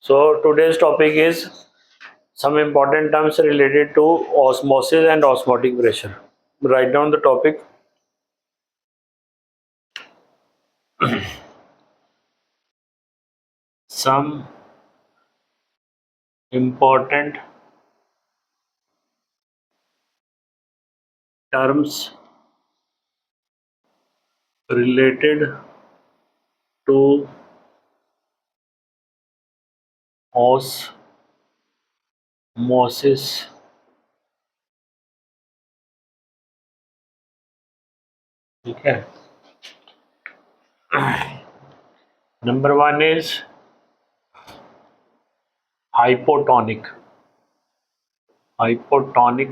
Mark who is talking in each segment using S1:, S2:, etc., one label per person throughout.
S1: So today's topic is some important terms related to osmosis and osmotic pressure. Write down the topic. Some important terms related to osmosis ठीक है. Number one is hypotonic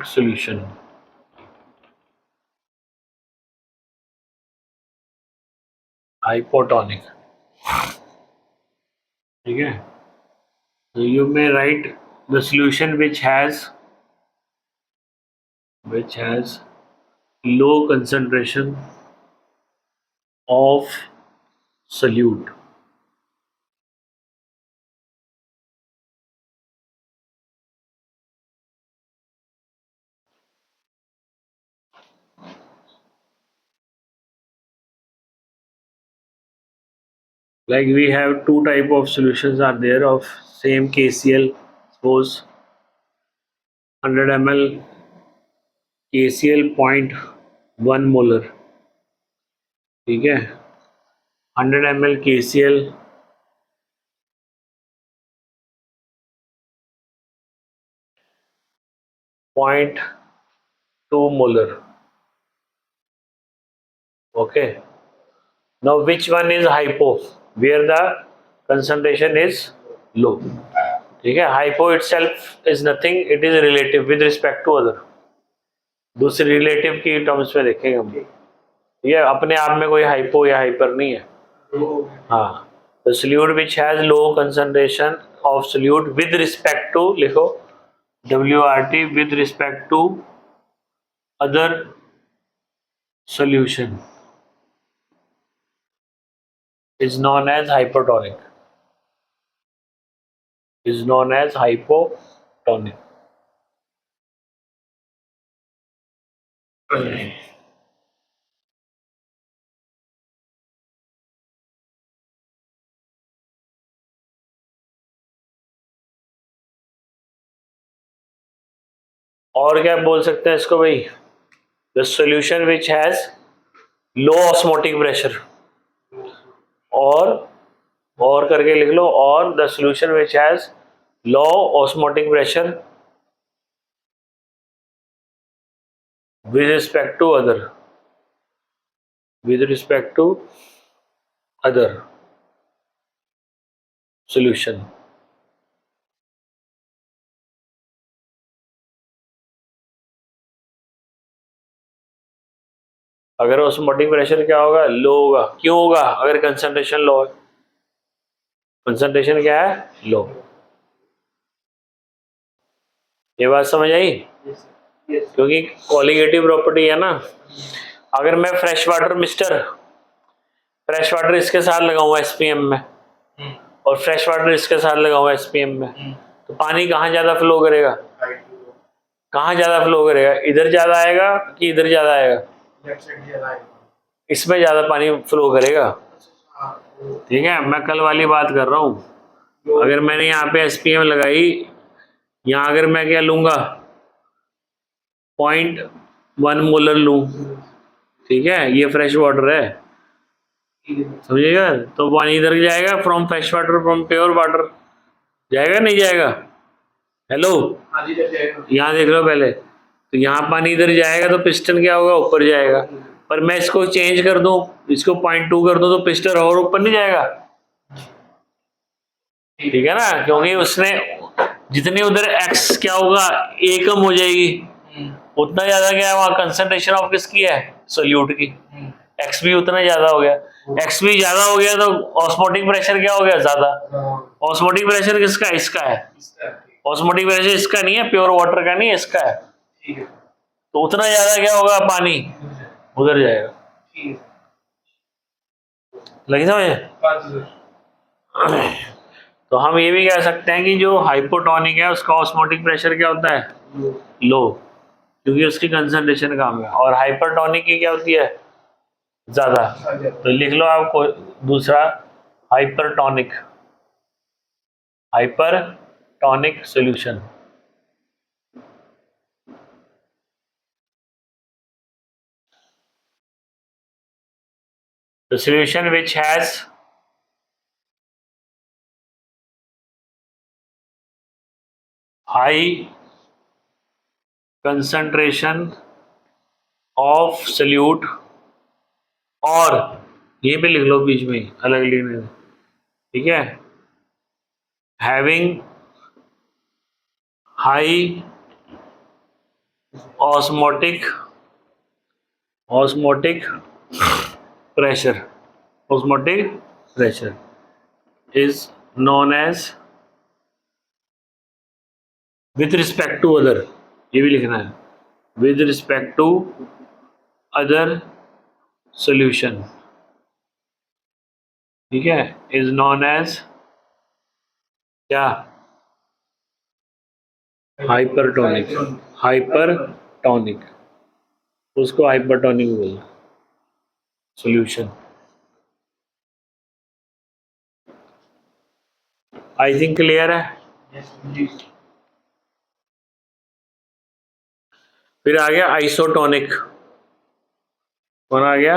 S1: solution. Hypotonic. ठीक है. So you may write the solution which has low concentration of solute. Like we have two type of solutions are there of same KCl. Suppose 100 ml KCl 0.1 molar. ठीक है. 100 ml KCl 0.2 molar. Okay. Now which one is hypo? Where the concentration is low. ठीक है. Hypo itself is nothing. It is relative with respect to other. दूसरे relative की terms में देखेंगे हम. ये अपने आप में कोई हाइपो या हाइपर नहीं है. हाँ. The solute which has low concentration of solute with respect to लिखो WRT with respect to other solution is known as hypotonic. और क्या बोल सकते हैं इसको भाई? The solution which has low osmotic pressure और करके लिख लो. और the solution which has low osmotic pressure with respect to other solution. अगर ऑस्मोटिक प्रेशर क्या होगा? लो होगा. क्यों होगा? अगर कंसंट्रेशन लो है. कंसंट्रेशन क्या है? लो. ये बात समझ आई? क्योंकि कॉलिगेटिव प्रॉपर्टी है ना. अगर मैं फ्रेश वाटर इसके साथ लगाऊंगा एसपीएम में और फ्रेश वाटर इसके साथ लगाऊंगा एसपीएम में, तो पानी कहाँ ज्यादा फ्लो करेगा? इधर ज्यादा आएगा कि इधर ज्यादा आएगा? इसमें ज्यादा पानी फ्लो करेगा. ठीक है. मैं कल वाली बात कर रहा हूँ. अगर मैंने यहाँ पे एसपीएम लगाई, यहाँ अगर मैं क्या लूंगा 0.1 मोलर लूं. ठीक है. ये फ्रेश वाटर है, समझिएगा. तो पानी इधर जाएगा from fresh water, from pure water. जाएगा नहीं जाएगा? हेलो. यहाँ देख लो पहले. तो यहाँ पानी इधर जाएगा तो पिस्टन क्या होगा? ऊपर जाएगा. पर मैं इसको चेंज कर दूं, इसको 0.2 कर दूं, तो पिस्टन और ऊपर नहीं जाएगा? ठीक है ना. क्योंकि उसने जितनी उधर एक्स क्या होगा? ए कम हो जाएगी. उतना ज्यादा क्या है वहां कंसंट्रेशन ऑफ किसकी है? सोल्यूट की. एक्स भी उतना ज्यादा हो गया. एक्स भी ज्यादा हो गया तो ऑस्मोटिक प्रेशर क्या हो गया? ज्यादा. ऑस्मोटिक प्रेशर किसका? इसका है. ऑस्मोटिक प्रेशर इसका नहीं है, प्योर वाटर का नहीं है, इसका है. तो उतना ज्यादा क्या होगा? पानी उधर जाएगा. लगी समझ? तो हम ये भी कह सकते हैं कि जो हाइपोटोनिक है उसका ऑस्मोटिक प्रेशर क्या होता है, लो, क्योंकि उसकी कंसंट्रेशन कम है। और हाइपरटोनिक की क्या होती है, ज्यादा। तो लिख लो आपको दूसरा, hypertonic, hypertonic solution. The solution which has high concentration of solute, और ये भी लिख लो बीच में अलग लिखने, ठीक है, having high osmotic pressure, osmotic pressure is known as with respect to other, ये भी लिखना है, with respect to other solution, ठीक है, is known as क्या, हाइपरटोनिक, हाइपरटोनिक, उसको हाइपरटोनिक बोलते हैं सॉल्यूशन। आई थिंक क्लियर है। फिर आ गया आइसोटोनिक, कौन आ गया,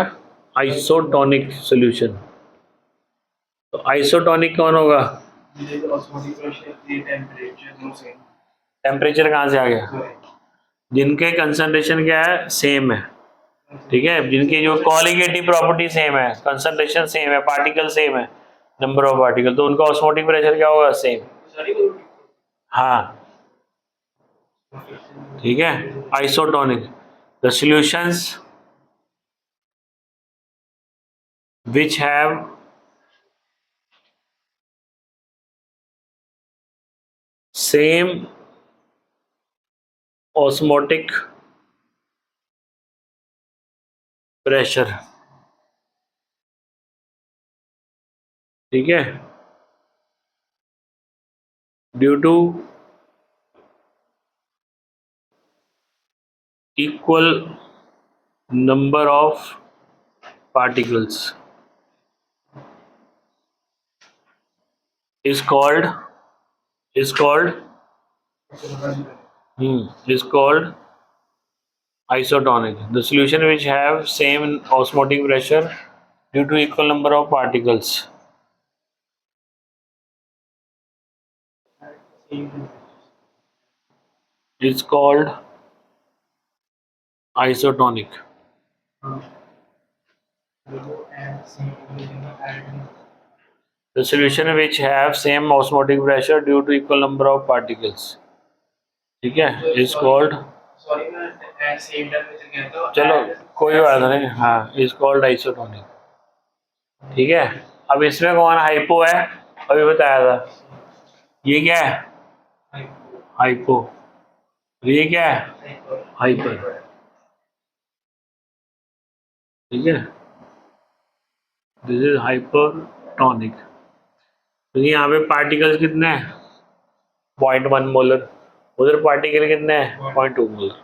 S1: आइसोटोनिक सॉल्यूशन। तो आइसोटोनिक कौन होगा, टेम्परेचर कहाँ से आ गया, जिनके कंसंट्रेशन क्या है, सेम है, ठीक है, जिनकी जो कॉलिगेटिव प्रॉपर्टी सेम है, कंसंट्रेशन सेम है, पार्टिकल सेम है, नंबर ऑफ पार्टिकल, तो उनका ऑस्मोटिक प्रेशर क्या होगा, सेम। हाँ ठीक है, isotonic, the solutions which have same osmotic pressure, ठीक है, due to equal number of particles is called is called is called isotonic. The solution which have same osmotic pressure due to equal number of particles is called isotonic. The solution which have same osmotic pressure due to equal number of particles, ठीक है, is called, चलो कोई बात नहीं, हाँ, is called isotonic, ठीक है। अब इसमें कौन हाइपो है, अभी बताया था, ये क्या है, हाइपो, ये क्या है, हाइपर, ठीक है, दिस इज हाइपरटोनिक। तो यहाँ पे पार्टिकल्स कितने हैं, 0.1 मोलर, उधर पार्टिकल कितने हैं, 0.2 मोलर,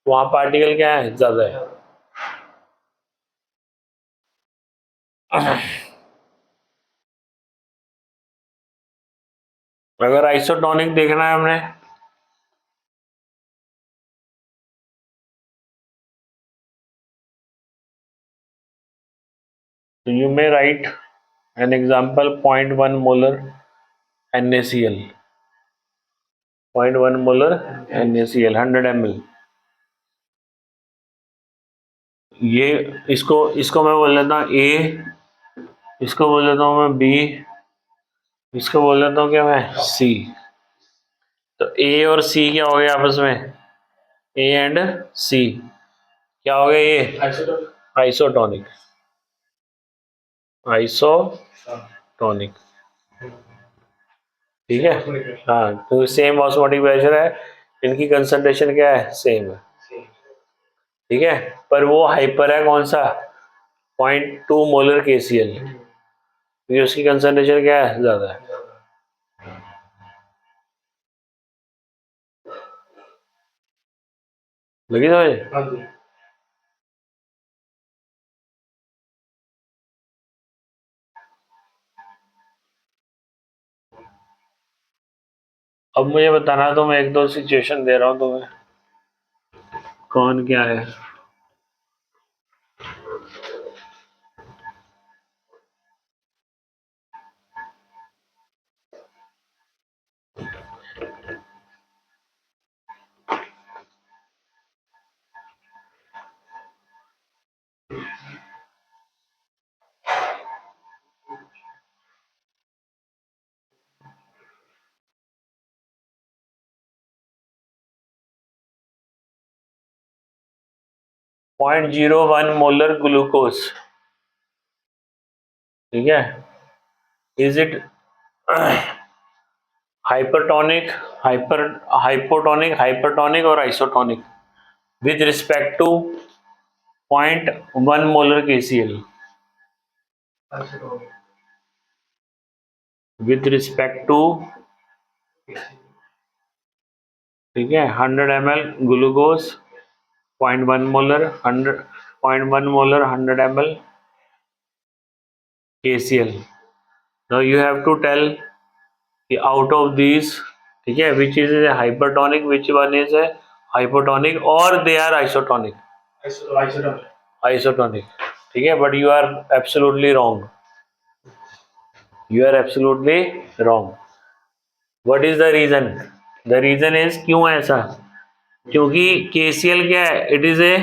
S1: वहां पार्टिकल क्या है, ज्यादा है। अगर आइसोटोनिक देखना है हमने, तो you may right an example 0.1 molar NaCl, 0.1 molar NaCl 100 ml, ये इसको इसको मैं बोल लेता हूँ A, इसको बोल लेता हूँ मैं B, इसको बोल लेता हूँ क्या मैं C। तो A और C क्या हो गया आपस में, A एंड C क्या हो गया, ये आइसोटोनिक, आइसोटोनिक, ठीक है। हाँ, तो सेम ऑस्मोटिक प्रेशर है, इनकी कंसंट्रेशन क्या है, सेम है, ठीक है, पर वो हाइपर है कौन सा, 0.2 मोलर KCl, क्योंकि उसकी कंसंट्रेशन क्या है, ज्यादा है, लगी समझ?
S2: हाँ जी।
S1: अब मुझे बताना, तो मैं एक दो सिचुएशन दे रहा हूँ तुम्हें, कौन क्या है। पॉइंट 0.01 मोलर ग्लूकोज, ठीक है, is it hypertonic, hypotonic, hypertonic और isotonic with respect to 0.1 molar KCl, with respect to, ठीक है, 100 ml glucose 0.1 molar, 0.1 molar 100 ml KCl. Now you have to tell out of these, ठीक है, which is a hypertonic, which one is a hypotonic, or they are isotonic. Isotonic, ठीक है, but you are absolutely wrong. You are absolutely wrong. What is the reason? The reason is, क्यों ऐसा? क्योंकि KCl क्या है? It is a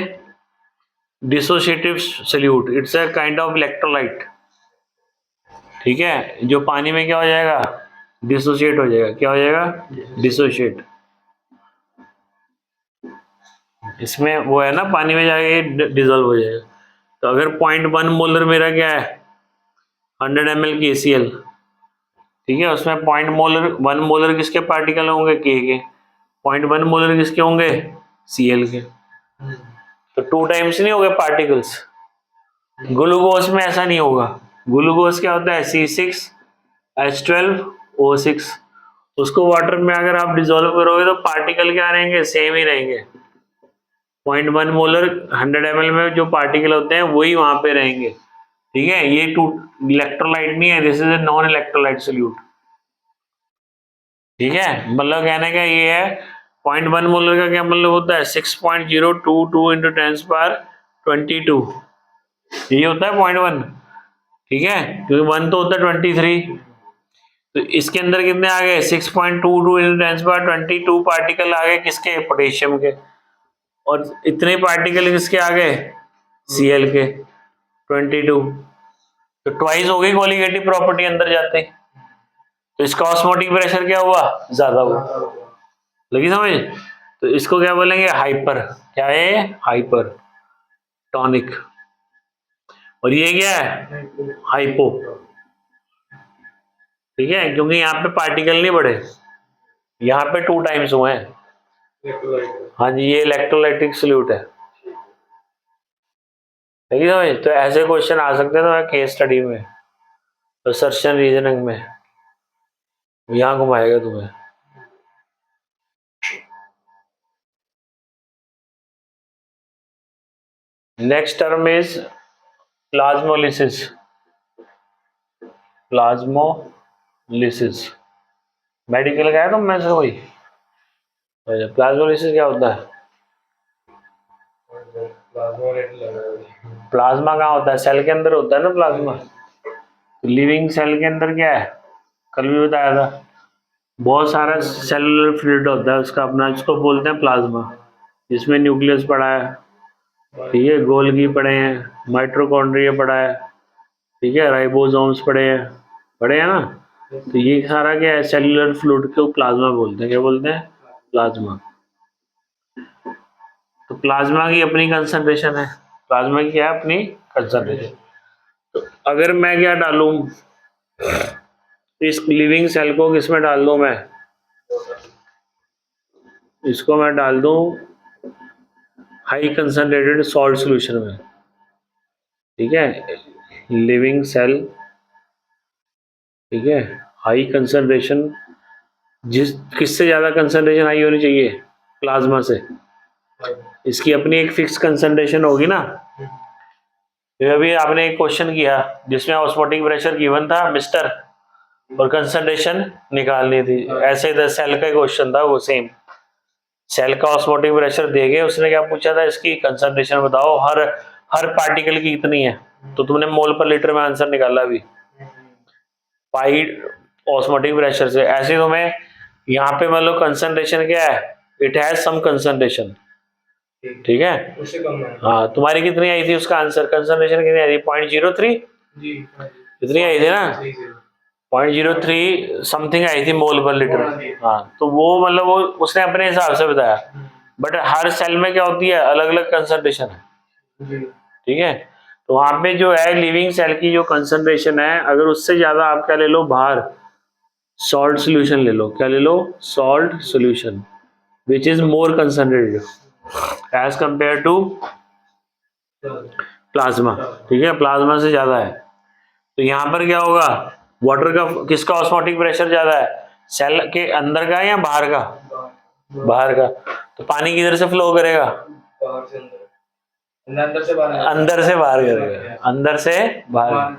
S1: dissociative solute. It's a kind of electrolyte. ठीक है, जो पानी में क्या हो जाएगा? डिसोशिएट हो जाएगा. क्या हो जाएगा? डिसोशिएट. इसमें वो है ना, पानी में जाके डिजोल्व हो जाएगा. तो अगर 0.1 मोलर मेरा क्या है? 100 ml KCl, ठीक है, उसमें 0.1 मोलर किसके पार्टिकल होंगे? के. 0.1 मोलर किसके होंगे? Cl के. तो 2 टाइम्स नहीं हो गए पार्टिकल्स. ग्लूकोज में ऐसा नहीं होगा. ग्लूकोज क्या होता है? C6H12O6. उसको वाटर में अगर आप डिसॉल्व करोगे तो पार्टिकल क्या रहेंगे? सेम ही रहेंगे. 0.1 मोलर 100 ml में जो पार्टिकल होते हैं वही वहां पे रहेंगे. ठीक है, ये टू इलेक्ट्रोलाइट नहीं है, this is a non electrolyte solute. ठीक है, मतलब कहने का ये है, 0.1 मोलर का क्या मतलब होता है? 6.022 इंटू 10^22. ये होता है 0.1. ठीक है, क्योंकि 1 तो होता है 23. तो इसके अंदर कितने आ गए? 6.22 इंटू 10^22 पार्टिकल आ गए किसके? पोटेशियम के. और इतने पार्टिकल किसके आ गए? Cl के 22. तो ट्वाइस हो गई कोलिगेटिव प्रॉपर्टी अंदर जाते. तो इसका ऑस्मोटिक प्रेशर क्या हुआ? ज्यादा हुआ. लगी समझ? तो इसको क्या बोलेंगे? हाइपर. क्या है? Hyper tonic. और ये क्या है? हाइपो. ठीक है, क्योंकि यहाँ पे पार्टिकल नहीं बढ़े, यहाँ पे 2 टाइम्स हुए हैं. हाँ जी, ये इलेक्ट्रोलाइटिक सोल्यूट है. ठीक है समझ? तो ऐसे क्वेश्चन आ सकते हैं तो केस स्टडी में, असर्शन रीजनिंग में यहाँ घुमाएगा तुम्हें. Next term is plasmolysis. Plasmolysis medical का है तुम में से कोई? प्लाज्मोलिसिस क्या होता है? प्लाज्मा कहाँ होता है? सेल के अंदर होता है ना प्लाज्मा. लिविंग सेल के अंदर क्या है? कल भी बताया था, बहुत सारा सेलुलर फ्लूइड होता है उसका अपना, जिसको बोलते हैं प्लाज्मा. जिसमें न्यूक्लियस पड़ा है, ठीक है, गोल्गी पड़े हैं, माइटोकॉन्ड्रिया पड़ा है, ठीक है, राइबोसोम्स पड़े हैं ना. तो ये सारा क्या है? सेलुलर फ्लूइड को प्लाज्मा बोलते हैं. क्या बोलते हैं? प्लाज्मा. तो प्लाज्मा की अपनी कंसंट्रेशन है. प्लाज्मा की क्या है? अपनी कंसंट्रेशन. तो अगर मैं क्या डालूं, इस लिविंग सेल को किस में डाल दूं मैं? इसको मैं डाल दूं हाई कंसंट्रेटेड सॉल्ट सॉल्यूशन में. ठीक है, लिविंग सेल, ठीक है, हाई कंसंट्रेशन. जिस किससे ज्यादा कंसंट्रेशन हाई होनी चाहिए? प्लाज्मा से. इसकी अपनी एक फिक्स कंसंट्रेशन होगी ना। तो अभी आपने एक क्वेश्चन किया जिसमें ऑस्मोटिक प्रेशर गिवन था मिस्टर, और कंसंट्रेशन निकालनी थी। ऐसे इधर सेल का क्वेश्चन था, वो सेम सेल का ऑस्मोटिक प्रेशर देके उसने क्या पूछा था, इसकी कंसंट्रेशन बताओ हर हर पार्टिकल की कितनी है। तो तुमने मोल पर लीटर में आंसर निकाला अभी पाई ऑस्मोटिक प्रेशर से। ऐसे तुम्हें यहाँ पे मतलब कंसंट्रेशन क्या है, इट हैज सम कंसंट्रेशन, ठीक है।
S2: उससे कम है।
S1: हाँ तुम्हारी कितनी आई थी उसका आंसर, कंसंट्रेशन कितनी आई थी 0.03
S2: जी
S1: कितनी आई थी ना 0.03 समथिंग आई थी मोल पर लीटर। हाँ तो वो मतलब वो उसने अपने हिसाब से बताया, बट हर सेल में क्या होती है अलग अलग कंसंट्रेशन है, ठीक है। तो वहां पे जो है लिविंग सेल की जो कंसंट्रेशन है, अगर उससे ज्यादा आप क्या ले लो बाहर सॉल्ट सोल्यूशन ले लो, क्या ले लो salt solution which is more concentrated as compare to plasma, ठीक है, प्लाज्मा से ज्यादा है। तो यहाँ पर क्या होगा, वाटर का किसका ऑस्मोटिक प्रेशर ज्यादा है, सेल के अंदर का या बाहर का, बाहर का। तो पानी किधर से फ्लो करेगा,
S2: बाहर से अंदर, अंदर से बाहर,
S1: अंदर से बाहर करेगा, अंदर से बाहर।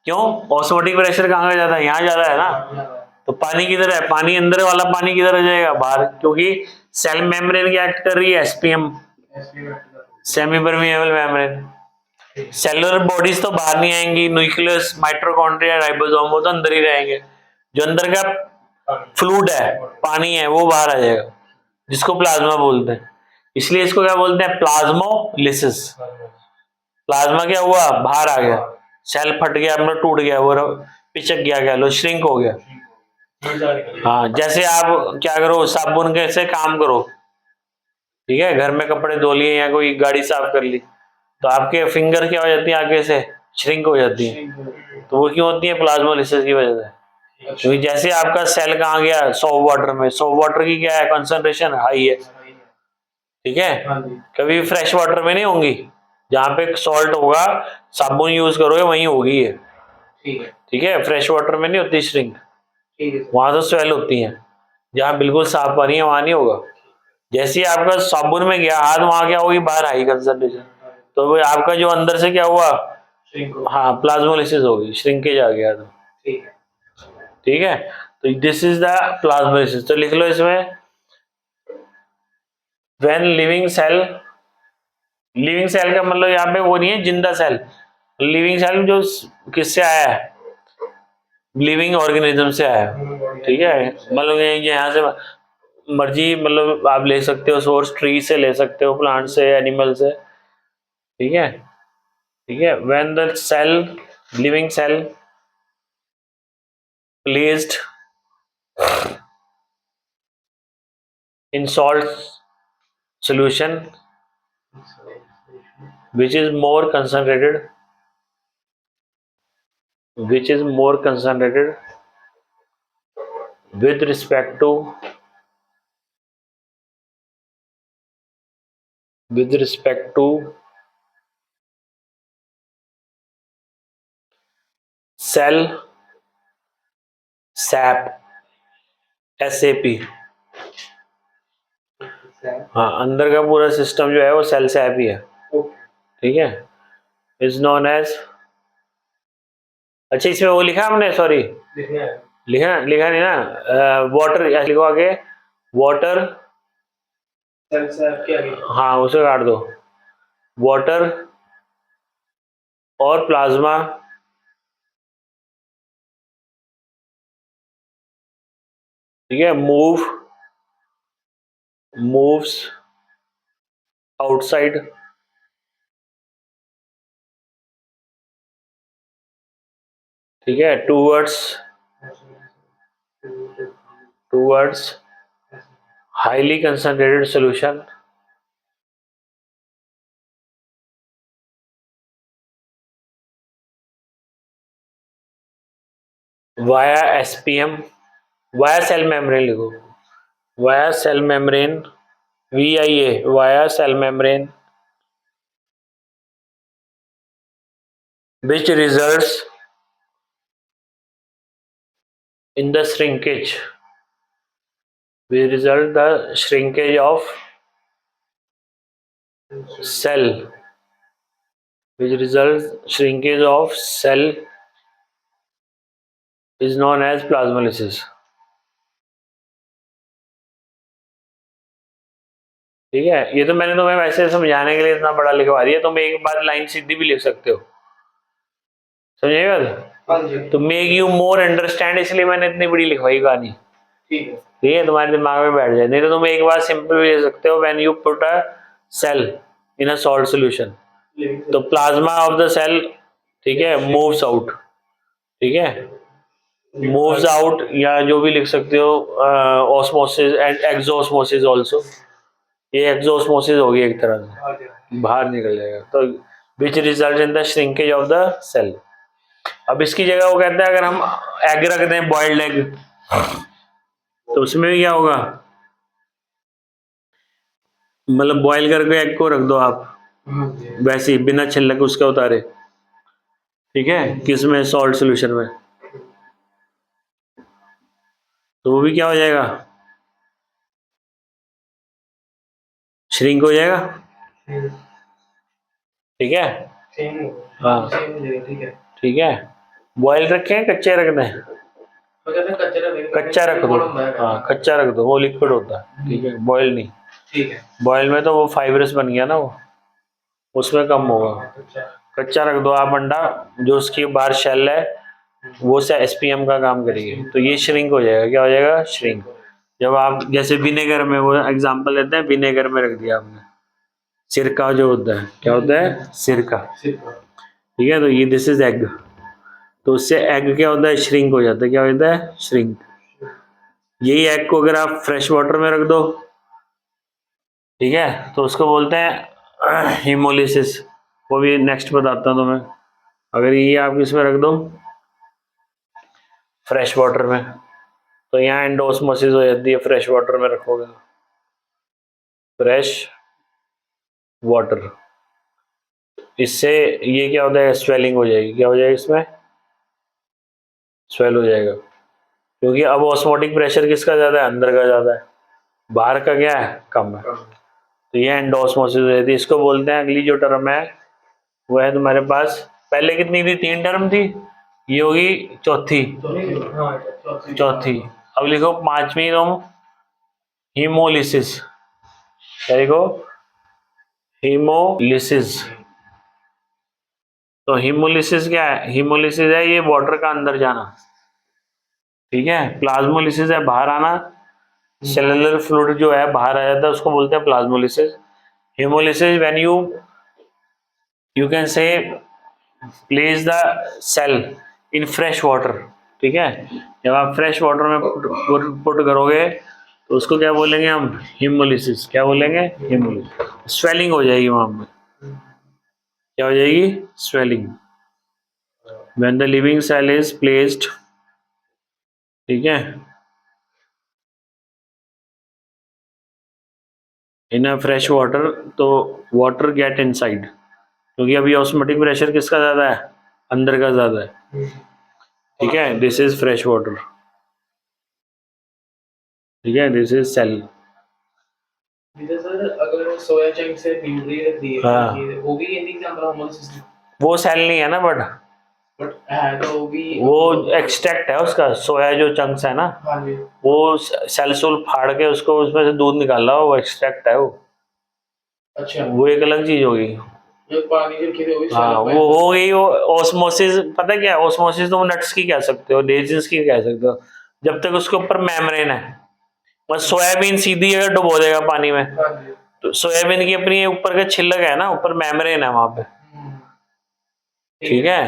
S1: क्यों, ऑस्मोटिक प्रेशर कहाँ का ज्यादा है, यहाँ ज्यादा है ना। तो पानी किधर है, पानी अंदर वाला पानी किधर आ जाएगा, बाहर, क्योंकि सेल मेम्ब्रेन की एक्ट कर रही है SPM, semi permeable membrane. Cellular bodies तो बाहर नहीं आएंगी, न्यूक्लियस माइटोकॉन्ड्रिया राइबोसोम वो तो अंदर ही रहेंगे। जो अंदर का फ्लूइड है पानी है वो बाहर आ जाएगा, जिसको प्लाज्मा बोलते हैं। इसलिए इसको क्या बोलते हैं, प्लाज्मोलिसिस। प्लाज्मा क्या हुआ, बाहर आ गया, सेल फट गया, मतलब टूट गया, वो पिचक गया, कह लो श्रिंक हो गया। हाँ जैसे आप क्या करो, साबुन के से काम करो, ठीक है, घर में कपड़े धो लिए या कोई गाड़ी साफ कर ली, तो आपके फिंगर क्या हो जाती है आगे से श्रिंक हो जाती है। तो वो क्यों होती है, प्लाज्मोलिसिस की वजह से। क्योंकि जैसे आपका सेल कहाँ गया, सॉफ्ट वाटर में, सॉफ्ट वाटर की क्या है कंसंट्रेशन हाई है, ठीक है। कभी फ्रेश वाटर में नहीं होंगी, जहाँ पे सॉल्ट होगा साबुन यूज करोगे वहीं होगी ये, ठीक है। फ्रेश वाटर में नहीं होती श्रिंक, वहां तो स्वेल होती है। जहाँ बिल्कुल साफ पानी है वहां नहीं होगा। जैसे ही आपका साबुन में गया हाथ, वहां क्या होगी, बाहर आई कंसंट्रेशन, तो वो आपका जो अंदर से क्या हुआ, हाँ प्लाज्मोलिसिस होगी, श्रिंकेज आ गया। तो ठीक है, तो दिस इज द प्लाज्मोलिसिस। तो लिख लो इसमें, when living cell, living cell का मतलब यहाँ पे वो नहीं है जिंदा सेल, लिविंग सेल जो किससे आया है, लिविंग ऑर्गेनिज्म से आया है, ठीक है। मतलब यहाँ से मर्जी मतलब आप ले सकते हो सोर्स, ट्री से ले सकते हो, प्लांट से, एनिमल से, ठीक है, ठीक है। When the cell, living cell placed in salt solution which is more concentrated, which is more concentrated with respect to, with respect to cell sap, SAP। हाँ अंदर का पूरा सिस्टम जो है वो सेल सैप ही है, ठीक है। इज नोन एज, अच्छा इसमें वो लिखा हमने, सॉरी लिखा लिखा नहीं ना, वाटर लिखो आगे, वाटर, हाँ उसे काट दो, वाटर और प्लाज्मा, ठीक है, मूव्स आउटसाइड, ठीक है, towards highly concentrated solution via SPM, via cell membrane लिखो, via cell membrane, VIA, via cell membrane, which results in the shrinkage, we result the shrinkage of cell, which results shrinkage of cell is known as plasmolysis. ठीक है, ये तो मैंने तुम्हें वैसे समझाने के लिए इतना बड़ा लिखवा दिया, तुम एक बार लाइन सीधी भी लिख सकते हो, समझेगा?
S2: हाँ जी
S1: तो मेक यू मोर अंडरस्टैंड, इसलिए मैंने इतनी बड़ी लिखवाई कहानी,
S2: ठीक है
S1: ठीक है, तुम्हारे दिमाग में बैठ जाए। नहीं तो तुम एक बार सिंपल भी ले सकते हो, when you put a cell in a salt solution, तो प्लाज्मा ऑफ द सेल, ठीक है, मूव्स आउट, ठीक है, मूव्स आउट, या जो भी लिख सकते हो, ऑस्मोसिस एंड एक्सोस्मोसिस आल्सो, ये एक्सोस्मोसिस होगी एक तरह से, बाहर निकल जाएगा, तो which result in the shrinkage of the cell. अब इसकी जगह वो कहते हैं अगर हम एग रख दें, बॉइल्ड एग, तो उसमें भी क्या होगा, मतलब बॉईल करके एग को रख दो आप वैसे ही बिना छिलक उसके उतारे, ठीक है, किसमें, सॉल्ट सोल्यूशन में, तो वो भी क्या हो जाएगा, श्रिंक हो जाएगा, ठीक है, हाँ
S2: ठीक है
S1: ठीक है। बॉयल रखें, कच्चे रख दें,
S2: तो कहते हैं
S1: कच्चा रख दो, हाँ कच्चा रख दो, वो लिक्विड होता है, ठीक है, बॉयल नहीं,
S2: ठीक है
S1: बॉयल में तो वो फाइब्रस बन गया ना, वो उसमें कम होगा,
S2: अच्छा
S1: कच्चा रख दो आप अंडा, जो उसकी बाहर शेल है वो से एसपीएम का काम करेगी, तो ये श्रिंक हो जाएगा, क्या हो जाएगा, श्रिंक। जब आप जैसे विनेगर में, वो एग्जांपल लेते हैं, विनेगर में रख दिया आपने, सिरका जो होता है, क्या होता है, सिरका, ठीक है, तो ये दिस इज एग, तो उससे एग क्या होता है, श्रिंक हो जाता है, क्या होता है, श्रिंक। यही एग को अगर आप फ्रेश वाटर में रख दो, ठीक है, तो उसको बोलते हैं हीमोलिसिस, वो भी नेक्स्ट बताता हूँ तुम्हें। अगर ये आप इसमें रख दो फ्रेश वाटर में, तो यहाँ एंडोस्मोसिस हो जाती है, फ्रेश वाटर में रखोगे, फ्रेश वाटर, इससे ये क्या होता है, स्वेलिंग हो जाएगी, क्या हो जाएगा, इसमें स्वेल हो जाएगा, क्योंकि अब ऑस्मोटिक प्रेशर किसका ज्यादा है, अंदर का ज्यादा है, बाहर का क्या है, कम है, तो ये एंडोस्मोसिस हो जाती है। इसको बोलते हैं, अगली जो टर्म है वो है तुम्हारे पास, पहले कितनी थी, 3 टर्म थी, ये होगी चौथी, चौथी। अब लिखो पांचवी तुम, हीमोलिसिस, क्या लिखो, हीमोलिसिस। तो हीमोलिसिस क्या है, हीमोलिसिस है ये वाटर का अंदर जाना, ठीक है, प्लाज्मोलिसिस है बाहर आना, सेलुलर फ्लूइड जो है बाहर आ जाता है, उसको बोलते हैं plasmolysis. Haemolysis when you can say place the cell in fresh water, ठीक है, जब आप फ्रेश वाटर में पुट करोगे तो उसको क्या बोलेंगे हम, हीमोलिसिस, क्या बोलेंगे, हीमोलिसिस। स्वेलिंग हो जाएगी वहां पे, क्या हो जाएगी, swelling, when the living cell is placed, ठीक है, इन अ फ्रेश वाटर, तो वाटर गेट इनसाइड, क्योंकि अभी ऑस्मोटिक प्रेशर किसका ज्यादा है, अंदर का ज्यादा है, ठीक है, दिस इज फ्रेश वाटर, ठीक है, दिस इज सेल।
S2: सर अगर सोया चंक से प्यूरी रख दी है
S1: हाँ।
S2: वो भी यही एग्जांपल होमोलिसिस
S1: वो सेल नहीं है ना, बट
S2: बट है तो वो भी
S1: वो एक्सट्रैक्ट है उसका, सोया जो चंक्स है ना,
S2: हाँ जी
S1: वो सेल सोल फाड़ के उसको उसमें से दूध निकाला, वो एक्सट्रैक्ट है वो,
S2: अच्छा
S1: वो एक अलग चीज होगी।
S2: जो पानी की रखी थी वो भी
S1: हाँ
S2: swallow
S1: वो हो गई, वो ऑस्मोसिस, पता क्या है ऑस्मोसिस, तुम नट्स की कह सकते हो, डेजिस की कह सकते हो, जब तक उसके ऊपर मेम्ब्रेन है, बस सोयाबीन सीधी अगर डुबो देगा पानी में,
S2: हाँ जी
S1: तो सोयाबीन की अपनी ऊपर का छिलक है ना, ऊपर मेम्ब्रेन है वहां पे, ठीक है,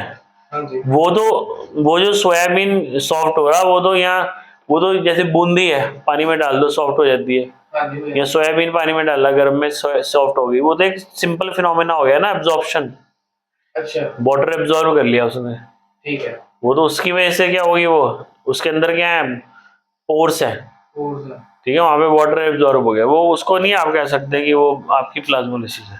S2: हाँ जी
S1: वो जो सोयाबीन सॉफ्ट हो रहा, वो तो यहाँ, वो तो जैसे बूंदी है, पानी में डाल दो सॉफ्ट हो जाती है,
S2: हाँ जी
S1: या सोयाबीन पानी में डाला गर्म में सॉफ्ट हो गई, वो तो एक सिंपल फिनोमेना हो गया ना, एब्जॉर्प्शन,
S2: अच्छा
S1: वाटर एब्जॉर्ब कर लिया उसने,
S2: ठीक है
S1: वो तो उसकी वजह से क्या होगी, वो उसके अंदर क्या है, पोर्स है,
S2: और सर
S1: ठीक है, वहां पे वाटर एब्जॉर्ब हो गया, वो उसको नहीं आप कह सकते कि वो आपकी प्लाज्मोलिसिस है,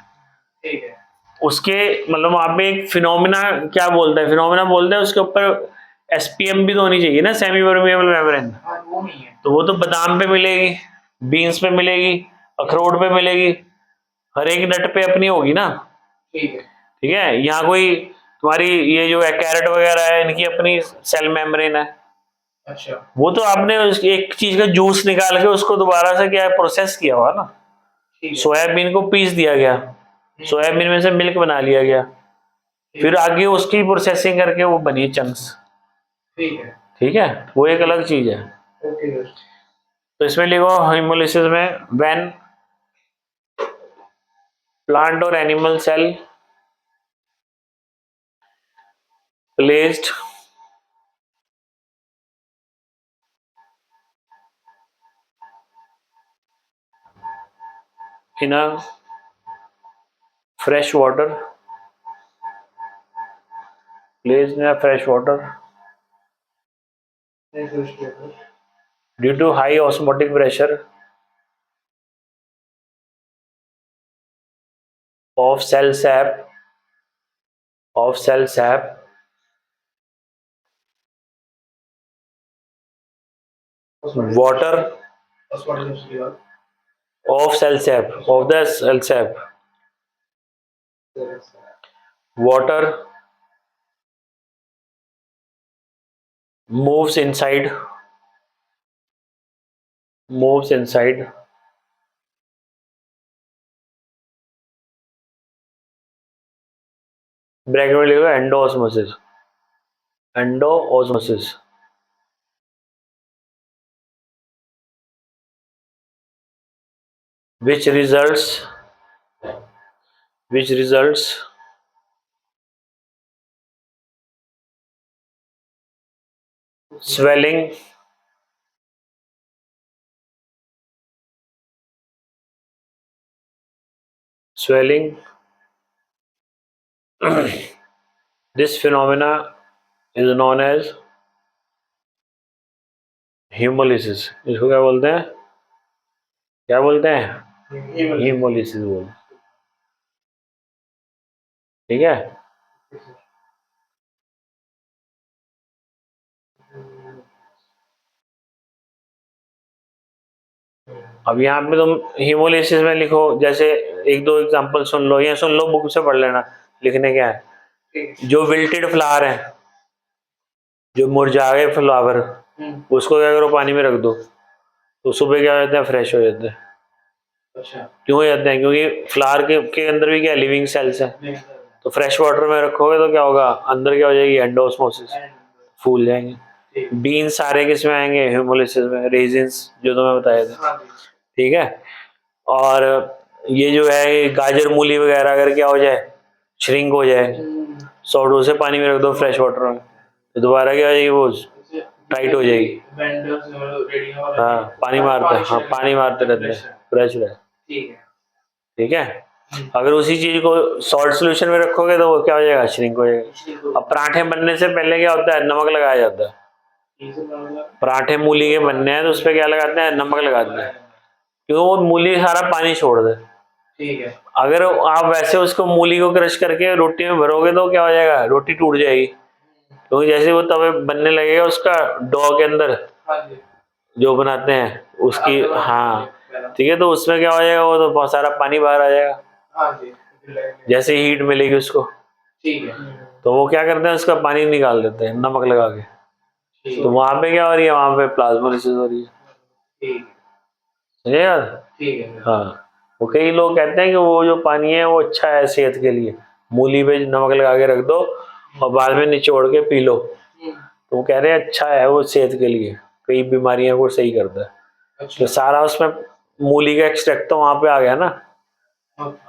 S2: ठीक है
S1: उसके मतलब वहां पे एक फिनोमिना, क्या बोलते हैं, फिनोमिना बोलते हैं, उसके ऊपर एसपीएम भी तो होनी चाहिए ना, सेमी परमिएबल मेम्ब्रेन,
S2: हाँ वो नहीं है
S1: तो वो तो बादाम पे मिलेगी, बीन्स पे मिलेगी, अखरोट पे मिलेगी, हर एक नट पे अपनी होगी ना,
S2: ठीक है।
S1: ठीक है। यहाँ कोई तुम्हारी ये जो है कैरेट वगैरह है, इनकी अपनी सेल मेम्ब्रेन है।
S2: अच्छा
S1: वो तो आपने एक चीज का जूस निकाल के उसको दोबारा से क्या है प्रोसेस किया हुआ ना,
S2: ठीक है।
S1: सोयाबीन को पीस दिया गया, सोयाबीन में से मिल्क बना लिया गया, फिर आगे उसकी प्रोसेसिंग करके वो बनी चंक्स,
S2: ठीक है।
S1: ठीक है। वो एक अलग चीज है।
S2: Okay sir.
S1: तो इसमें लिखो हेमोलिसिस में व्हेन प्लांट और animal cell placed in a fresh water, placed in a fresh water due to high osmotic pressure of cell sap water of cell sap of the cell sap water moves inside bracket में लिखो endosmosis which results swelling this phenomena is known as hemolysis। इसको क्या बोलते हैं, hemolysis बोलते हैं, ठीक है। अब यहाँ पे तुम हीमोलिसिस में लिखो, जैसे एक दो एग्जांपल सुन लो, या सुन लो बुक से पढ़ लेना, लिखने क्या है। जो विल्टेड फ्लावर है, जो मुरझा गए फ्लावर, उसको क्या करो पानी में रख दो, तो सुबह क्या हो जाता है, फ्रेश हो जाता है।
S2: अच्छा
S1: क्यों हो जाते हैं, क्योंकि फ्लावर के अंदर भी क्या लिविंग सेल्स है, तो फ्रेश वाटर में रखोगे तो क्या होगा, अंदर क्या हो जाएगी, एंडोऑस्मोसिस, फूल जाएंगे। बीन सारे किस में आएंगे, हेमोलिसिस में, रेजिन्स जो तुम्हें बताया था, ठीक है। और ये जो है ये गाजर मूली वगैरह अगर क्या हो जाए, श्रिंक हो जाए, सॉल्ट से पानी में रख दो फ्रेश वाटर में, तो दोबारा क्या हो जाएगी, वो टाइट हो जाएगी। हाँ पानी मारते रहते हैं, फ्रेश रहे, ठीक है। अगर उसी चीज को सॉल्ट सोल्यूशन में रखोगे तो वो क्या हो जाएगा, श्रिंक हो जाएगा। अब पराठे बनने से पहले क्या होता है, नमक लगाया जाता है। पराठे मूली के बनने हैं तो उस पर क्या लगाते हैं, नमक लगाते हैं, क्यों, वो मूली सारा पानी छोड़ दे, ठीक है। अगर आप वैसे उसको मूली को क्रश करके रोटी में भरोगे तो क्या हो जाएगा, रोटी टूट जाएगी, क्योंकि जैसे वो तवे बनने लगेगा उसका डो के अंदर जो बनाते हैं उसकी, हाँ ठीक है, तो उसमें क्या हो जाएगा, वो तो बहुत सारा पानी बाहर आ जाएगा, जैसे हीट मिलेगी उसको, ठीक है, तो वो क्या करते हैं, उसका पानी निकाल देते हैं नमक लगा के, तो वहां पे क्या हो रही है, वहां पे प्लाज्मोलिसिस हो रही है यार, ठीक है। हाँ, वो कई लोग कहते हैं कि वो जो पानी है वो अच्छा है सेहत के लिए, मूली पे नमक लगा के रख दो और बाद में निचोड़ के पी लो, तो वो कह रहे हैं अच्छा है वो सेहत के लिए, कई बीमारियों को सही करता है। अच्छा। तो सारा उसमें मूली का एक्सट्रैक्ट तो वहां पे आ गया ना,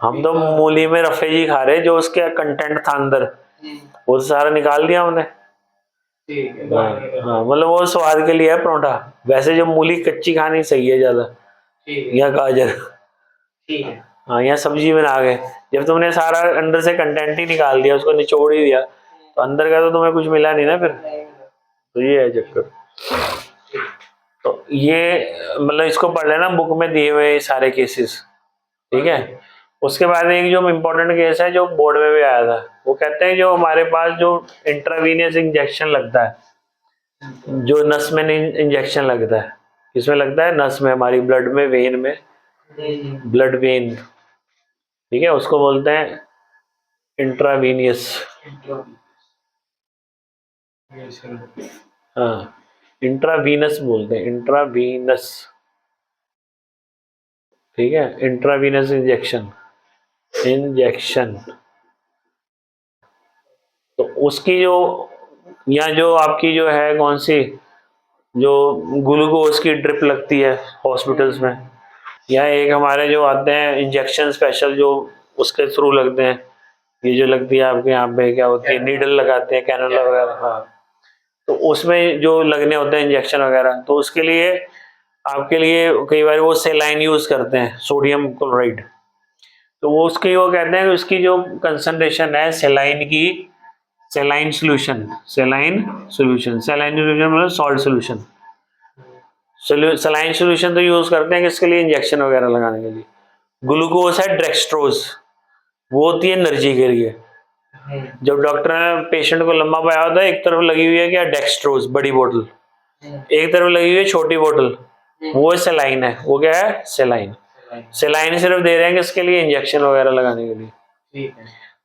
S1: हम तो मूली में रफेजी खा रहे, जो उसके कंटेंट था अंदर वो सारा निकाल दिया हमने। हाँ मतलब वो स्वाद के लिए है परोठा, वैसे जो मूली कच्ची खानी सही है ज्यादा, या गाजर, हाँ यहाँ सब्जी बना गए, जब तुमने सारा अंदर से कंटेंट ही निकाल दिया, उसको निचोड़ ही दिया, तो अंदर का तो तुम्हें कुछ मिला नहीं ना फिर, तो ये है चक्कर। तो ये मतलब इसको पढ़ लेना, बुक में दिए हुए सारे केसेस, ठीक है। उसके बाद एक जो इम्पोर्टेंट केस है जो बोर्ड में भी आया था, वो कहते हैं जो हमारे पास जो इंट्रावीनियस इंजेक्शन लगता है, जो नस में इंजेक्शन लगता है, किसमें लगता है, नस में, हमारी ब्लड में, वेन में, ब्लड वेन, ठीक है, उसको बोलते हैं इंट्रावीनियस। हाँ, इंट्रावीनस बोलते हैं, इंट्रावीनस। ठीक है, इंट्रावीनस इंजेक्शन, इंजेक्शन। तो उसकी जो, या जो आपकी जो है कौन सी, जो ग्लूकोज की ड्रिप लगती है हॉस्पिटल्स में, या एक हमारे जो आते हैं इंजेक्शन स्पेशल जो उसके थ्रू लगते हैं, ये जो लगती है आपके यहाँ पे क्या होती है, नीडल लगाते हैं, कैनुला वगैरह। हाँ, तो उसमें जो लगने होते हैं इंजेक्शन वगैरह, तो उसके लिए आपके लिए कई बार वो सेलाइन यूज करते हैं, सोडियम क्लोराइड। तो वो उसकी वो कहते हैं कि उसकी जो कंसंट्रेशन है सेलाइन की, सेलाइन सोल्यूशन, सेलाइन सोल्यूशन, सेलाइन सोल्यूशन मतलब सॉल्ट सोल्यूशन। सेलाइन सोल्यूशन तो यूज करते हैं किसके लिए, इंजेक्शन वगैरह लगाने के लिए। ग्लूकोज है ड्रेक्सट्रोज, वो होती है एनर्जी के लिए। जब डॉक्टर ने पेशेंट को लंबा पाया होता है, एक तरफ लगी हुई है क्या, डेक्सट्रोज बड़ी बोतल, एक तरफ लगी हुई है छोटी बोतल, वो सेलाइन है। वो क्या है, सेलाइन। सेलाइन सिर्फ दे रहे हैं किसके लिए, इंजेक्शन वगैरह लगाने के लिए।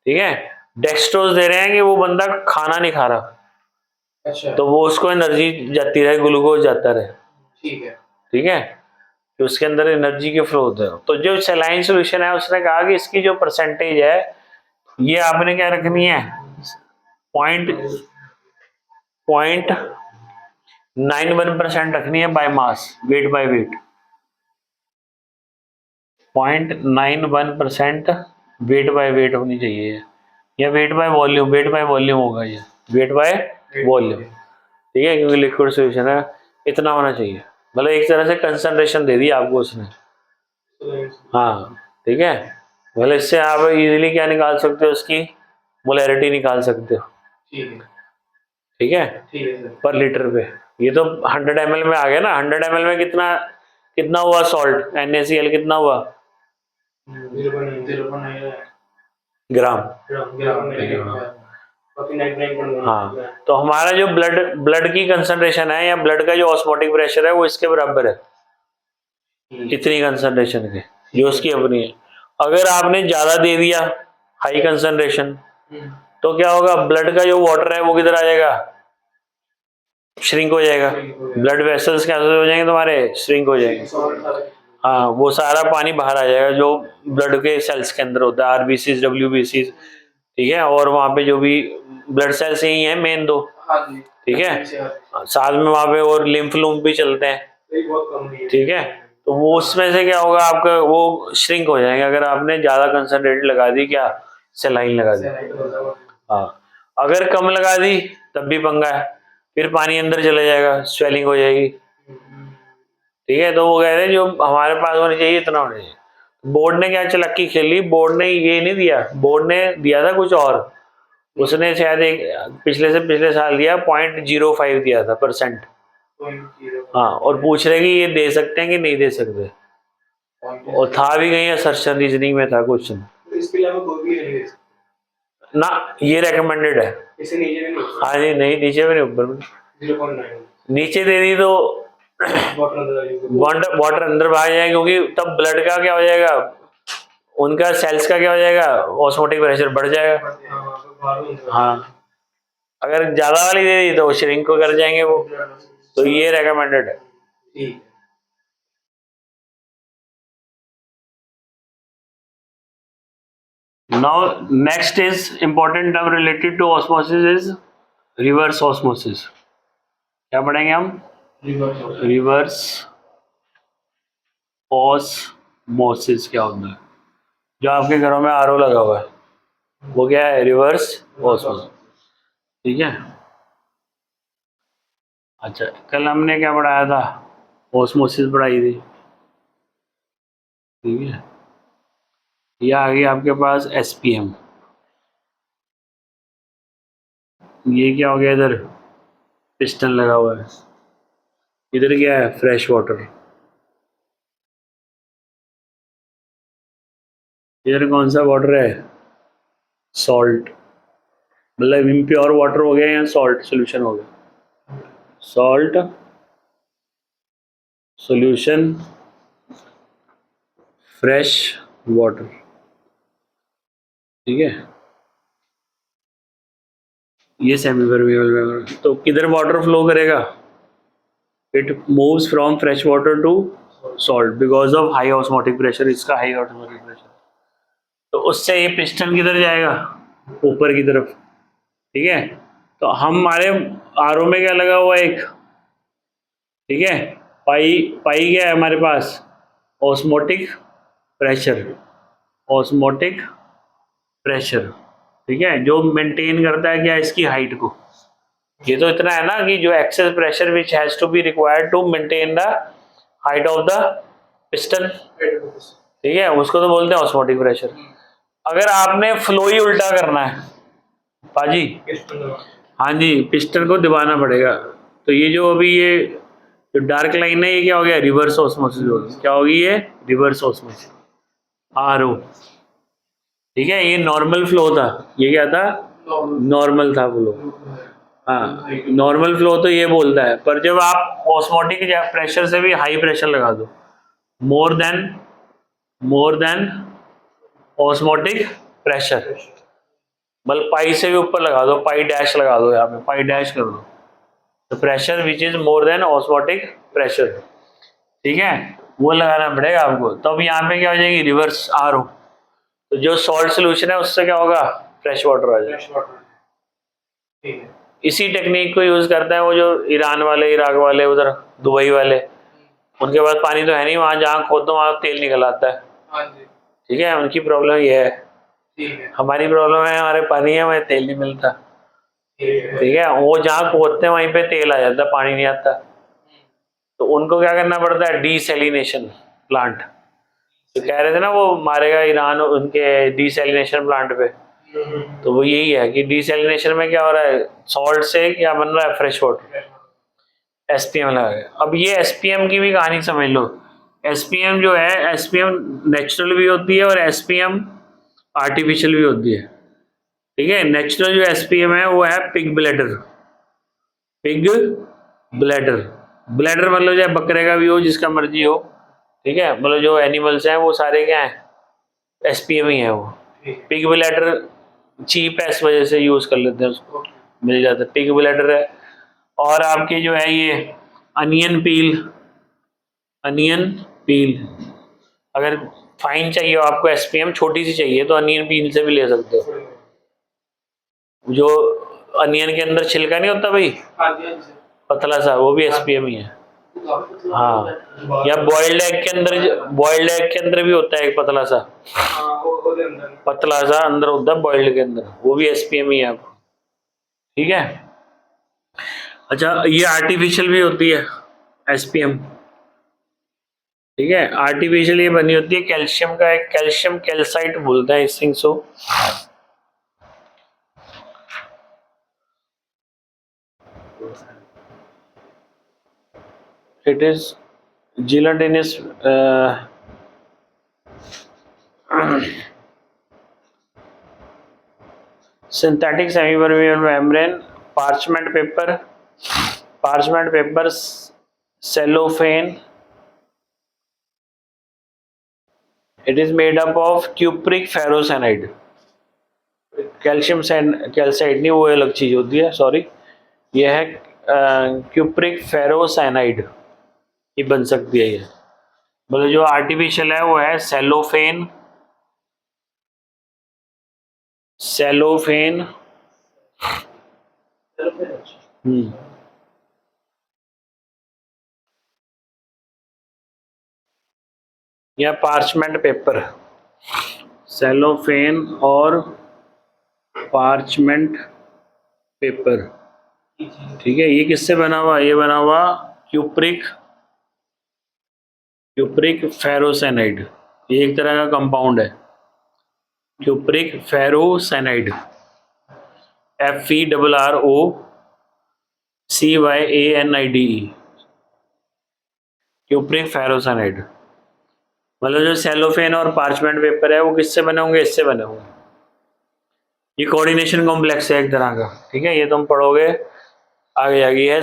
S1: ठीक है, डेक्सट्रोज दे रहे हैं कि वो बंदा खाना नहीं खा रहा,
S2: अच्छा,
S1: तो वो उसको एनर्जी जाती रहे, ग्लूकोज जाता रहे।
S2: ठीक है।
S1: ठीक है, तो उसके अंदर एनर्जी के फ्लो होता है। तो जो सेलाइन सोल्यूशन है, उसने कहा कि इसकी जो परसेंटेज है, ये आपने क्या रखनी है, पॉइंट 0.91% रखनी है by mass, weight by weight. 0.91% weight by weight होनी चाहिए, या weight by volume, weight by volume होगा ये, वेट बाय वॉल्यूम। ठीक है, क्योंकि लिक्विड सोल्यूशन है, इतना होना चाहिए। मतलब एक तरह से कंसंट्रेशन दे दी आपको उसने। हाँ, ठीक है, मतलब इससे आप इजीली क्या निकाल सकते हो, उसकी मोलैरिटी निकाल सकते हो। ठीक है, पर लीटर पे। ये तो 100 ml में आ गया ना, 100 ml में कितना कितना हुआ सॉल्ट, NaCl कितना हुआ, ग्राम। हाँ, तो हमारा जो ब्लड ब्लड की कंसंट्रेशन है, या ब्लड का जो ऑस्मोटिक प्रेशर है, वो इसके बराबर है, इतनी कंसंट्रेशन के, जो उसकी अपनी है। अगर आपने ज्यादा दे दिया, हाई कंसंट्रेशन, तो क्या होगा, ब्लड का जो वाटर है वो किधर आ जाएगा, श्रिंक हो जाएगा। ब्लड वेसल्स कैसे हो जाएंगे तुम्हारे, श्रिंक हो जाएंगे। हाँ, वो सारा पानी बाहर आ जाएगा जो ब्लड के सेल्स के अंदर होता है, आरबीसी, डब्ल्यूबीसी। ठीक है, और वहाँ पे जो भी ब्लड सेल्स ही है मेन दो। ठीक है, साथ में वहाँ पे और लिम्फ लूम्फ भी चलते हैं। ठीक है, तो वो उसमें से क्या होगा, आपका वो श्रिंक हो जाएंगे अगर आपने ज्यादा कंसंट्रेट लगा दी, क्या, सेलाइन लगा दी। हाँ, अगर कम लगा दी तब भी पंगा है, फिर पानी अंदर चला जाएगा, स्वेलिंग हो जाएगी। ठीक है, तो वो कह रहे हैं जो हमारे पास होनी चाहिए इतना होना चाहिए। बोर्ड ने क्या चालाकी खेली, बोर्ड ने ये नहीं दिया, बोर्ड ने दिया था कुछ और। उसने शायद एक पिछले से पिछले साल दिया 0.05 दिया था परसेंट। हाँ, और पूछ रहे कि ये दे सकते हैं कि नहीं दे सकते, और था भी कहीं असर्शन रीजनिंग में था क्वेश्चन ना, ये रेकमेंडेड है। हाँ जी, नहीं नीचे में नहीं, ऊपर में। नीचे दे दी तो वाटर अंदर भाग जाएगा, क्योंकि तब ब्लड का क्या हो जाएगा, उनका सेल्स का क्या हो जाएगा, ऑस्मोटिक प्रेशर बढ़ जाएगा। हाँ, अगर ज्यादा वाली दे दी तो श्रिंक को कर जाएंगे वो, तो ये रेकमेंडेड है। Now next is important term related to osmosis is reverse osmosis। क्या पढ़ेंगे हम, रिवर्स ऑस्मोसिस क्या होता है। जो आपके घरों में आरओ लगा हुआ है, वो क्या है, रिवर्स ऑस्मोसिस। ठीक है, अच्छा, कल हमने क्या पढ़ाया था, ऑस्मोसिस पढ़ाई थी। ठीक है, ये आ गई आपके पास SPM। ये क्या हो गया, इधर पिस्टन लगा हुआ है, इधर क्या है, फ्रेश वाटर। इधर कौन सा वाटर है, सॉल्ट, मतलब इम्प्योर वाटर हो गया या सॉल्ट सोल्यूशन हो गया, सॉल्ट सोल्यूशन, फ्रेश वाटर। ठीक है, ये सेमी परमिएबल मेम्ब्रेन। तो किधर वाटर फ्लो करेगा? It moves from fresh water to salt because of high osmotic pressure, इसका हाई ऑस्मोटिक प्रेशर। तो उससे ये पिस्टन किधर जाएगा? ऊपर की तरफ। ठीक है, तो हमारे आरओ में क्या लगा हुआ है? एक, ठीक है, पाई पाई क्या है हमारे पास? Osmotic pressure, osmotic pressure. ठीक है, जो मेंटेन करता है क्या? इसकी हाइट को। ये तो इतना है ना कि जो excess pressure which has to be required to maintain the height of the piston. ठीक है, उसको तो बोलते हैं ऑस्मोटिक प्रेशर। अगर आपने फ्लो ही उल्टा करना है पाजी, हाँ जी, पिस्टन को दबाना पड़ेगा। तो ये जो अभी ये जो डार्क लाइन है, ये क्या हो गया? Reverse osmosis. क्या होगी ये? Reverse osmosis, RO. ठीक है, ये नॉर्मल फ्लो था, ये क्या था? नॉर्मल था फ्लो। हाँ, नॉर्मल फ्लो तो ये बोलता है, पर जब आप ऑस्मोटिक प्रेशर से भी हाई प्रेशर लगा दो, मोर देन ऑस्मोटिक प्रेशर, मतलब पाई से भी ऊपर लगा दो, पाई डैश लगा दो, यहाँ पे पाई डैश कर दो, तो pressure which is more than osmotic pressure. ठीक है, वो लगाना पड़ेगा आपको। तब तो यहाँ पे क्या हो जाएगी? Reverse RO. तो जो सॉल्ट सोल्यूशन है उससे क्या होगा? फ्रेश वाटर आ जाएगा। इसी टेक्निक को यूज करते हैं वो जो ईरान वाले, इराक वाले, उधर दुबई वाले, उनके पास पानी तो है नहीं, वहां जहाँ खोदो वहां तेल निकल आता है। ठीक है, उनकी प्रॉब्लम ये है। हमारी प्रॉब्लम है, हमारे पानी है, वहाँ तेल नहीं मिलता। ठीक है, वो जहाँ खोदते हैं वहीं पे तेल आ जाता है, पानी नहीं आता। तो उनको क्या करना पड़ता है? Desalination plant. तो कह रहे थे ना वो मारेगा ईरान उनके डीसैलिनेशन प्लांट पे। तो वो यही है कि डीसैलिनेशन में क्या हो रहा है? सॉल्ट से क्या बन रहा है? फ्रेश वाटर, एसपीएम लगा है। अब ये एसपीएम की भी कहानी समझ लो। एसपीएम जो है, एसपीएम नेचुरल भी होती है और एसपीएम आर्टिफिशियल भी होती है। ठीक है, नेचुरल जो एसपीएम है वो है pig bladder. Pig bladder, bladder मतलब चाहे बकरे का भी हो, जिसका मर्जी हो। ठीक है, मतलब जो एनिमल्स हैं वो सारे क्या हैं? एसपीएम ही है वो। पिग ब्लैडर चीप है, इस वजह से यूज कर लेते हैं, उसको मिल जाता है। पिग ब्लैडर है। और आपके जो है ये अनियन पील, अनियन पील, अगर फाइन चाहिए हो आपको, एसपीएम छोटी सी चाहिए तो अनियन पील से भी ले सकते हो। जो अनियन के अंदर छिलका नहीं होता भाई, पतला सा, वो भी एसपीएम ही है। हाँ, या बॉइल्ड एग के अंदर, बॉइल्ड एग के अंदर भी होता है एक पतला सा, पतला सा अंदर होता है बॉइल्ड के अंदर, वो भी एसपीएम ही है आपको। ठीक है, अच्छा, ये आर्टिफिशियल भी होती है एसपीएम। ठीक है, आर्टिफिशियल ये बनी होती है कैल्शियम का, एक कैल्शियम कैल्साइट बोलते हैं, इस thing so. It is gelatinous synthetic semi-permeable membrane, parchment paper, cellophane. It is made up of cupric ferrocyanide. Calcium कैल्साइड नहीं, वो अलग चीज होती है, सॉरी। ये है क्यूप्रिक फेरोसाइनाइड, ये बन सकती है। ये मतलब जो आर्टिफिशियल है वो है सेलोफेन, सेलोफेन। या पार्चमेंट पेपर, सेलोफेन और पार्चमेंट पेपर। ठीक है, ये किससे बना हुआ? ये बना हुआ क्यूप्रिक फेरोसाइनाइड। ये एक तरह का कंपाउंड है, cupric ferrocyanide, FeRROCYANIDE, cupric ferrocyanide. मतलब जो सेलोफेन और पार्चमेंट पेपर है वो किससे बने होंगे? इससे बने होंगे। ये कोऑर्डिनेशन कॉम्प्लेक्स है एक तरह का। ठीक है, ये तुम पढ़ोगे आगे आगे। है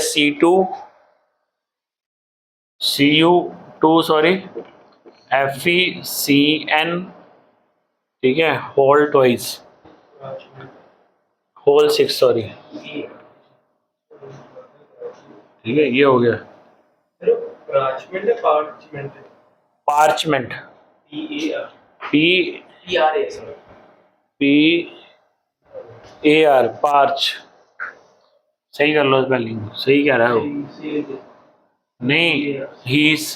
S1: CU2 सॉरी, FeCN। ठीक है, होल ट्वाइस, होल 6 सॉरी, ठीक है, ये हो गया
S2: पार्चमेंट है parchment
S1: parchment, P
S2: PRA sir
S1: P A R, parch, सही कर लो स्पेलिंग, सही कह रहा है वो, नहीं हीस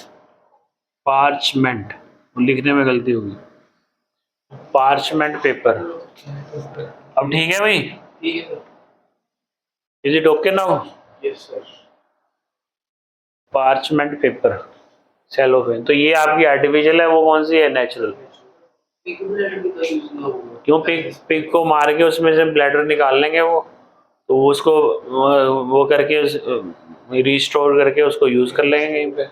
S1: पार्चमेंट, लिखने में गलती होगी, पार्चमेंट पेपर। अब ठीक है भाई,
S2: ठीक है sir
S1: is it okay now?
S2: Yes sir
S1: parchment paper, cellophane, तो ये आपकी आर्टिफिशियल है, वो कौन सी है, नेचुरल? क्यों, पिग को मार के उसमें से ब्लैडर निकाल लेंगे वो, तो उसको वो करके रिस्टोर करके उसको यूज कर लेंगे कहीं पे,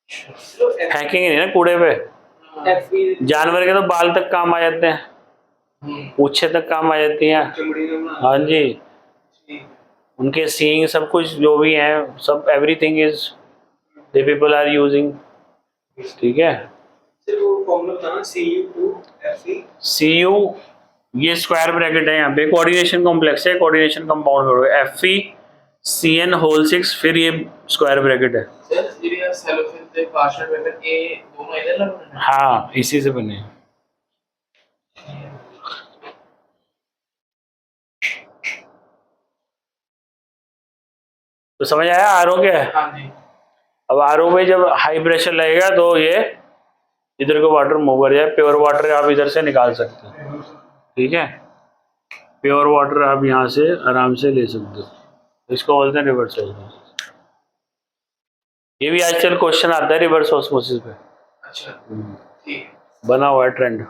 S1: फेंकेंगे नहीं ना कूड़े पे। जानवर के तो बाल तक काम आ जाते हैं, पूछे तक काम आ जाती हैं, हाँ जी, उनके सींग सब कुछ जो भी है, सब everything is they people are using, ठीक है। CU ये स्क्वायर ब्रैकेट है, यहाँ पे कोऑर्डिनेशन कॉम्प्लेक्स है, coordination compound Fe CN whole 6, फिर ये स्क्वायर ब्रैकेट है,
S2: सर ये सेलोफेन से पार्शियल पेपर के दोनों इधर लगे हैं
S1: हाँ इसी से बने हैं। तो समझ आया आरओ क्या है?
S2: हाँ जी
S1: अब आरओ में जब हाई प्रेशर लगेगा तो ये इधर को वाटर मूव कर जाए, प्योर वाटर आप इधर से निकाल सकते हो, ठीक है, प्योर वाटर आप यहाँ से आराम से ले सकते हो, इसको बोलते हैं रिवर्स ऑस्मोसिस। ये भी आजकल क्वेश्चन आता है रिवर्स ऑस्मोसिस पे,
S2: अच्छा ठीक है
S1: बना हुआ है ट्रेंड।